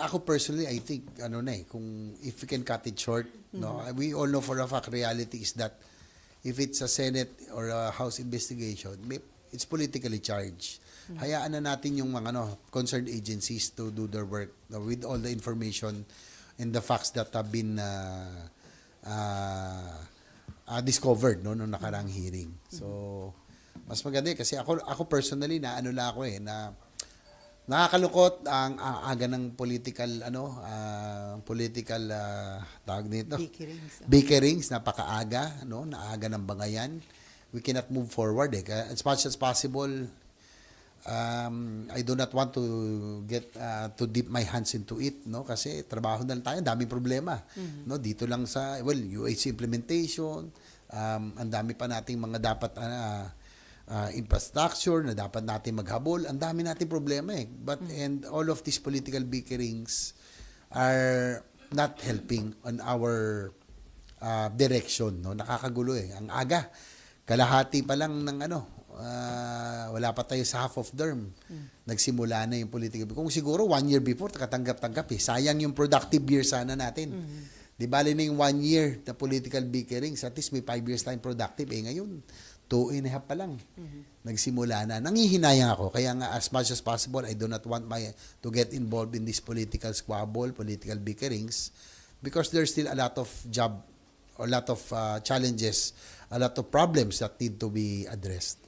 ako personally, I think, kung if we can cut it short, no, we all know for a fact, reality is that if it's a Senate or a House investigation, it's politically charged. Hayaan na natin yung mga concerned agencies to do their work with all the information and the facts that have been discovered no nakarang hearing. So mas maganda kasi ako personally na nakakalungkot ang aga ng political tawag nito bickerings napakaaga naaga ng bangayan. We cannot move forward as much as possible. I do not want to get to dip my hands into it kasi trabaho na lang tayo, daming problema dito lang sa UAC implementation, ang dami pa nating mga dapat infrastructure na dapat natin maghabol, ang dami nating problema and all of these political bickerings are not helping on our direction nakakagulo ang aga, kalahati pa lang ng wala pa tayo sa half of term. Nagsimula na yung political. Kung siguro 1 year before, katanggap-tanggap sayang yung productive year sana natin. Di bali na yung 1 year na political bickerings, at least may 5 years tayong productive. Ngayon, 2.5 pa lang. Nagsimula na. Nangihinayang ako. Kaya nga, as much as possible, I do not want to get involved in this political squabble, political bickerings, because there's still a lot of challenges, a lot of problems that need to be addressed.